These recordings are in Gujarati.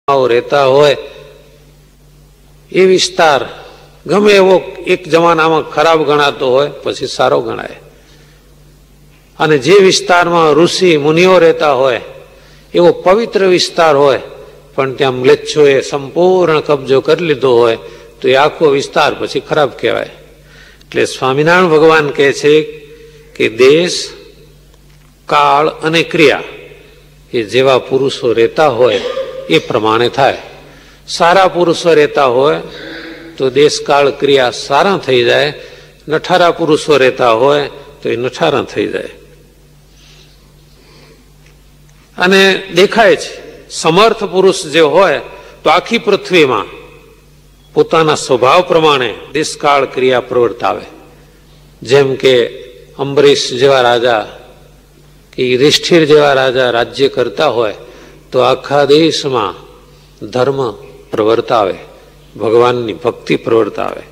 રહેતા હોય એ વિસ્તાર ગમે એવો એક જમાનામાં ખરાબ ગણાતો હોય પછી સારો ગણાય, અને જે વિસ્તારમાં ઋષિ મુનિઓ રહેતા હોય એવો પવિત્ર વિસ્તાર હોય પણ ત્યાં મ્લેચ્છોએ સંપૂર્ણ કબજો કરી લીધો હોય તો એ આખો વિસ્તાર પછી ખરાબ કહેવાય. એટલે સ્વામિનારાયણ ભગવાન કહે છે કે દેશ, કાળ અને ક્રિયા એ જેવા પુરુષો રહેતા હોય એ પ્રમાણે થાય. સારા પુરુષો રહેતા હોય તો દેશ, કાળ, ક્રિયા સારા થઈ જાય, નઠારા પુરુષો રહેતા હોય તો એ નઠારા થઈ જાય. અને દેખાય છે સમર્થ પુરુષ જે હોય તો આખી પૃથ્વીમાં પોતાના સ્વભાવ પ્રમાણે દેશકાળ ક્રિયા પ્રવર્તાવે. જેમ કે અંબરીશ જેવા રાજા કે યુધિષ્ઠિર જેવા રાજા રાજ્ય કરતા હોય તો આખા દેશમાં ધર્મ પ્રવર્તાવે, ભગવાનની ભક્તિ પ્રવર્તાવે.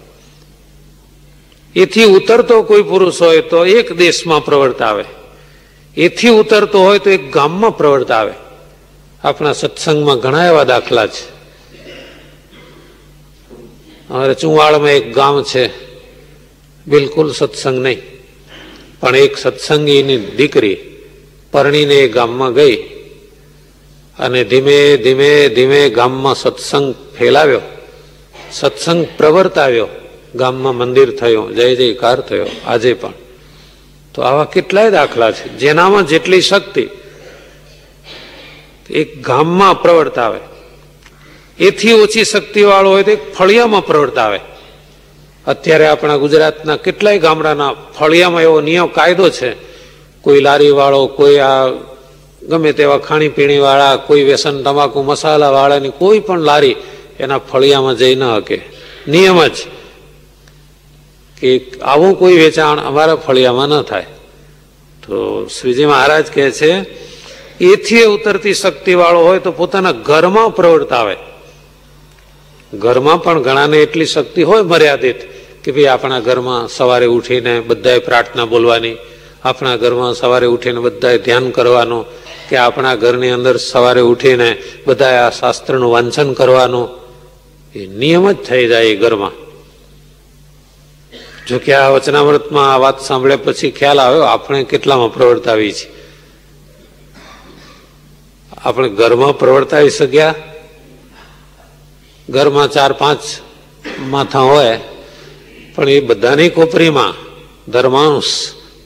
એથી ઉતરતો કોઈ પુરુષ હોય તો એક દેશમાં પ્રવર્તાવે, એથી ઉતરતો હોય તો એક ગામમાં પ્રવર્તાવે. આપણા સત્સંગમાં ઘણા એવા દાખલા છે. અમારે ચુવાડમાં એક ગામ છે, બિલકુલ સત્સંગ નહીં, પણ એક સત્સંગીની દીકરી પરણીને એ ગામમાં ગઈ અને ધીમે ધીમે ધીમે ગામમાં સત્સંગ ફેલાવ્યો, સત્સંગ પ્રવર્તાવ્યો, ગામમાં મંદિર થયું, જય જયકાર થયો. આજે પણ તો આવા કેટલાય દાખલા છે. જેનામાં જેટલી શક્તિ એક ગામમાં પ્રવર્તાવે, એથી ઓછી શક્તિ વાળો હોય તો એક ફળિયામાં પ્રવર્તાવે. અત્યારે આપણા ગુજરાતના કેટલાય ગામડાના ફળિયામાં એવો નિયમ કાયદો છે, કોઈ લારી વાળો, કોઈ આ ગમે તેવા ખાણીપીણી વાળા, કોઈ વ્યસન તમાકુ મસાલા વાળાની કોઈ પણ લારી એના ફળિયામાં જઈ ન શકે. નિયમ જ કે આવું કોઈ વેચાણ અમારા ફળિયામાં ન થાય. તો શ્રીજી મહારાજ કહે છે એથી ઉતરતી શક્તિ વાળો હોય તો પોતાના ઘરમાં પ્રવર્તાવે. ઘરમાં પણ ઘણાને એટલી શક્તિ હોય મર્યાદિત કે ભાઈ આપણા ઘરમાં સવારે ઉઠીને બધાએ પ્રાર્થના બોલવાની, આપણા ઘરમાં સવારે ઉઠીને બધાએ ધ્યાન કરવાનું, કે આપણા ઘરની અંદર સવારે ઉઠીને બધાએ આ શાસ્ત્રનું વાંચન કરવાનું. એ નિયમ જ થઈ જાય એ ઘરમાં. જોકે આ વચનામૃતમાં આ વાત સાંભળ્યા પછી ખ્યાલ આવ્યો આપણે કેટલામાં પ્રવર્તાવી છે. આપણે ઘરમાં પ્રવર્તાવી શક્યા? ઘરમાં 4-5 માથા હોય પણ એ બધાની કોપરીમાં ધર્માંશ,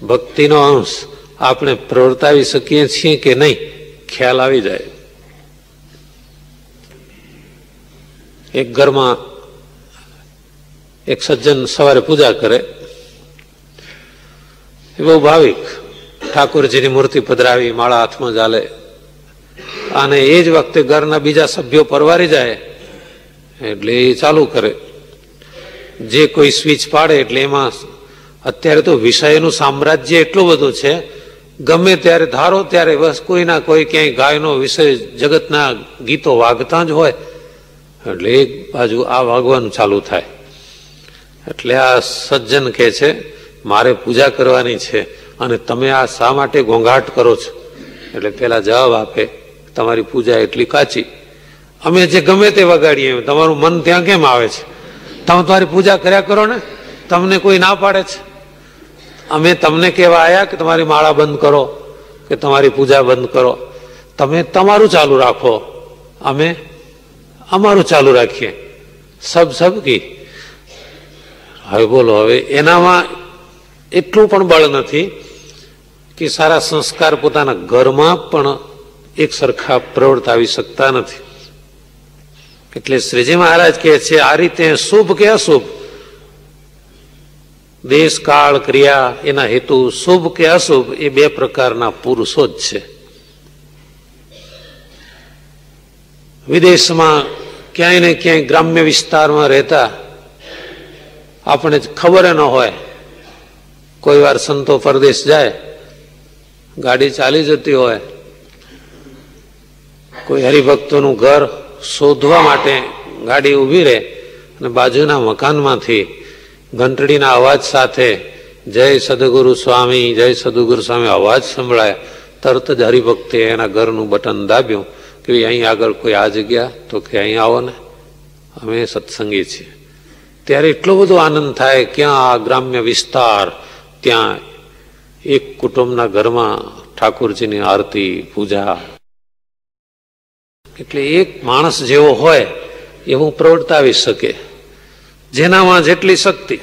ભક્તિનો અંશ આપણે પ્રવર્તાવી શકીએ છીએ કે નહીં, ખ્યાલ આવી જાય. એક ઘરમાં એક સજ્જન સવારે પૂજા કરે, એ બહુ ભાવિક, ઠાકોરજીની મૂર્તિ પધરાવી, માળા હાથમાં ચાલે, અને એ જ વખતે ઘરના બીજા સભ્યો પરવારી જાય એટલે એ ચાલુ કરે. જે કોઈ સ્વિચ પાડે એટલે એમાં અત્યારે તો વિષયનું સામ્રાજ્ય એટલું બધું છે, ગમે ત્યારે ધારો ત્યારે બસ કોઈના કોઈ ક્યાંય ગાયનો વિષય, જગતના ગીતો વાગતા જ હોય એટલે એક બાજુ આ વાગવાનું ચાલુ થાય. એટલે આ સજ્જન કહે છે મારે પૂજા કરવાની છે અને તમે આ શા માટે ઘોંઘાટ કરો છો? એટલે પેલા જવાબ આપે તમારી પૂજા એટલી કાચી, અમે જે ગમે તે વગાડીએ તમારું મન ત્યાં કેમ આવે છે? તમે તમારી પૂજા કર્યા કરો ને, તમને કોઈ ના પાડે છે? અમે તમને કહેવા આવ્યા કે તમારી માળા બંધ કરો કે તમારી પૂજા બંધ કરો? તમે તમારું ચાલુ રાખો, અમે અમારું ચાલુ રાખીએ. સબ કી. હવે બોલો, હવે એનામાં એટલું પણ બળ નથી કે સારા સંસ્કાર પોતાના ઘરમાં પણ એક સરખા પ્રવર્તાવી શકતા નથી. એટલે શ્રીજી મહારાજ કહે છે આ રીતે શુભ કે અશુભ, દેશ, કાળ, ક્રિયા એના હેતુ શુભ કે અશુભ એ બે પ્રકારના પુરુષો જ છે. વિદેશમાં ક્યાંય ને ક્યાંય ગ્રામ્ય વિસ્તારમાં રહેતા આપણે ખબર ન હોય, કોઈ વાર સંતો પરદેશ જાય, ગાડી ચાલી જતી હોય, કોઈ હરિભક્તોનું ઘર શોધવા માટે ગાડી ઊભી રહે અને બાજુના મકાનમાંથી ઘંટડીના અવાજ સાથે જય સદગુરુ સ્વામી, જય સદગુરુ સ્વામી અવાજ સંભળાય. તરત જ હરિભક્તે એના ઘરનું બટન દાબ્યું કે કે અહીં આગળ કોઈ આ જગ્યા, તો કે અહીં આવો ને, અમે સત્સંગી છીએ. ત્યારે એટલો બધો આનંદ થાય. ક્યાં આ ગ્રામ્ય વિસ્તાર, ત્યાં એક કુટુંબના ઘરમાં ઠાકોરજીની આરતી પૂજા. એટલે એક માણસ જેવો હોય એવું પ્રવર્તાવી શકે, જેનામાં જેટલી શક્તિ.